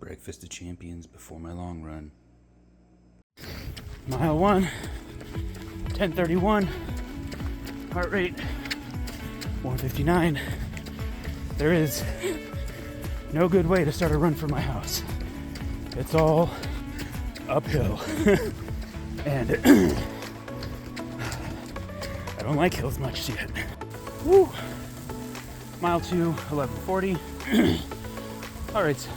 Breakfast of champions before my long run. Mile 1, 10:31, heart rate 159. There is no good way to start a run from my house. It's all uphill. And I don't like hills much yet. Woo! Mile 2, 11:40. Heart rate's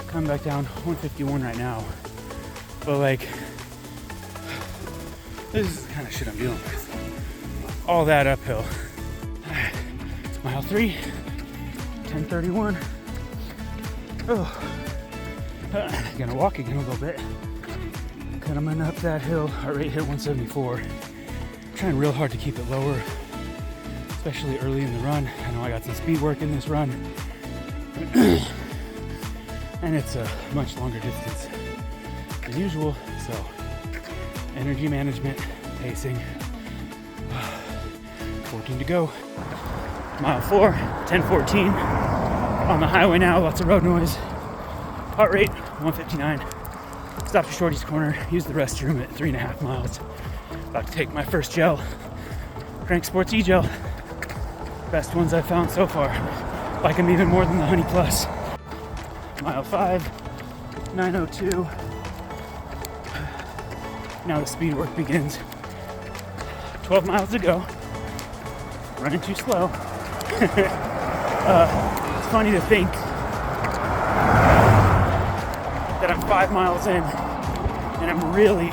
coming back down, 151 right now. But like, this is the kind of shit I'm dealing with. All that uphill. Mile 3, 10:31. Oh, gonna walk again a little bit. Coming up that hill, heart rate hit 174. Trying real hard to keep it lower, especially early in the run. I know I got some speed work in this run, and it's a much longer distance than usual. So, energy management, pacing. 14 to go. Mile 4, 10:14. On the highway now, lots of road noise. Heart rate 159. Stopped at Shorty's Corner, used the restroom at 3.5 miles. About to take my first gel. Crank Sports E-Gel. Best ones I've found so far. Like them even more than the Honey Plus. Mile 5, 9:02. Now the speed work begins. 12 miles to go. Running too slow. It's funny to think that I'm 5 miles in and I'm really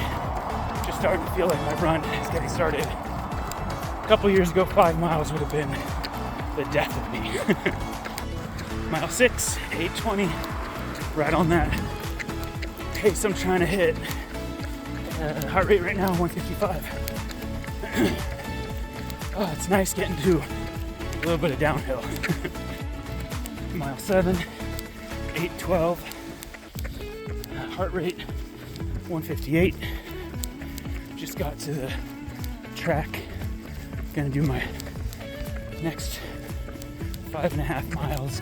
just starting to feel like my run is getting started. A couple years ago, 5 miles would have been the death of me. Mile 6, 8:20, right on that pace I'm trying to hit. Heart rate right now, 155. Oh, it's nice getting to a little bit of downhill. Mile 7, 8:12. Heart rate 158. Just got to the track. Gonna do my next 5.5 miles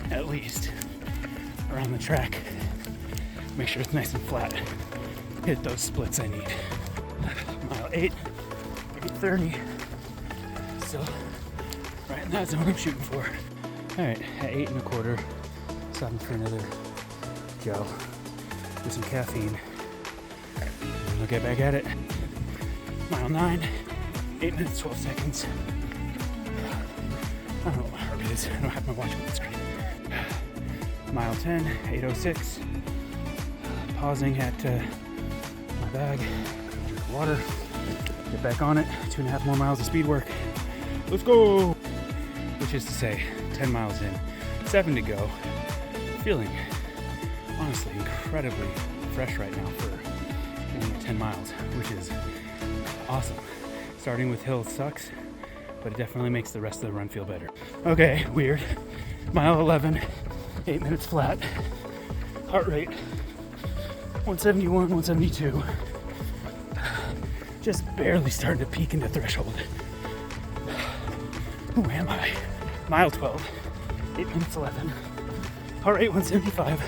at least around the track. Make sure it's nice and flat. Hit those splits I need. Mile 8, 8:30. Still right in that zone I'm shooting for. Alright, at 8.25, stopping for another gel with some caffeine. And we'll get back at it. Mile 9, 8 minutes, 12 seconds. I don't know what my heart rate is. I don't have my watch on the screen. Mile 10, 8:06. Pausing at my bag. Drink water. Get back on it. 2.5 more miles of speed work. Let's go! Which is to say, 10 miles in, 7 to go. Feeling honestly incredibly fresh right now for only 10 miles, which is awesome. Starting with hills sucks, but it definitely makes the rest of the run feel better. Okay, weird. Mile 11, 8 minutes flat. Heart rate 171, 172. Just barely starting to peak into threshold. Who am I? Mile 12, 8 minutes 11. Heart rate 175,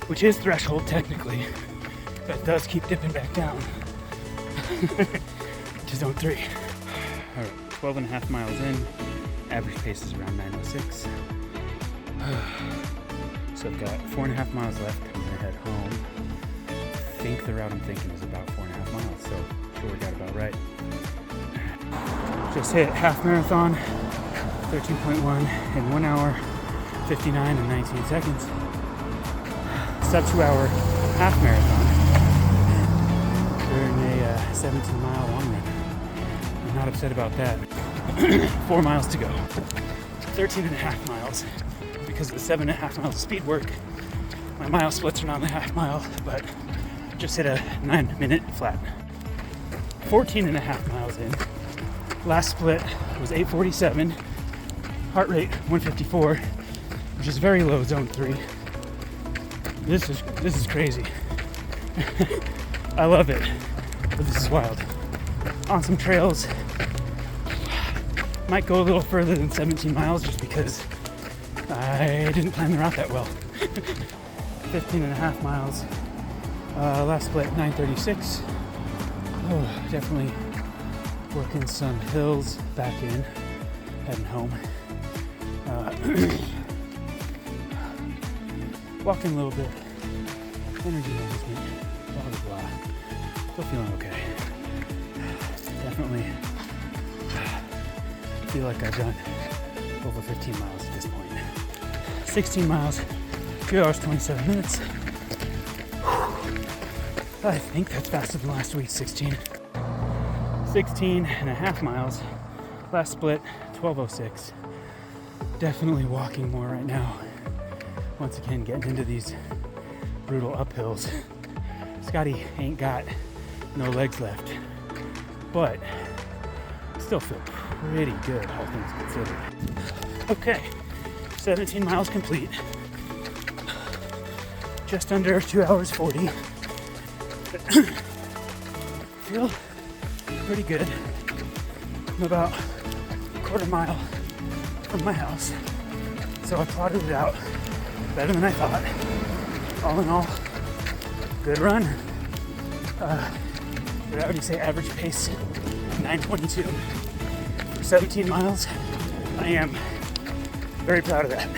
which is threshold technically, but it does keep dipping back down to zone 3. All right, 12.5 miles in. Average pace is around 9:06. So I've got 4.5 miles left. I'm gonna head home. I think the route I'm thinking is about 4.5 miles, so sure we got about right. Just hit half marathon, 13.1 in 1 hour, 59 and 19 seconds. Sub 2 hour half marathon during a 17 mile long run. I'm not upset about that. 4 miles to go. 13.5 miles. Because of the 7.5 miles of speed work, my mile splits are not the half mile, but just hit a 9-minute flat. 14.5 miles in. Last split was 8:47. Heart rate 154, which is very low, zone 3. This is crazy. I love it, but this is wild. On some trails, might go a little further than 17 miles just because I didn't plan the route that well. 15 and a half miles. Last split 9:36. Oh, definitely working some hills back in, heading home. Walking a little bit, energy management, blah blah blah. Still feeling okay. Definitely feel like I've done over 15 miles at this point. 16 miles, 2 hours 27 minutes. I think that's faster than last week's 16. 16 and a half miles. Last split, 12:06. Definitely walking more right now. Once again, getting into these brutal uphills. Scotty ain't got no legs left, but still feel pretty good, all things considered. Okay, 17 miles complete. Just under 2 hours 40. Feel pretty good. I'm about a quarter mile from my house, so I plotted it out better than I thought. All in all, good run. Would I already say average pace 9:22 for 17 miles? I am very proud of that.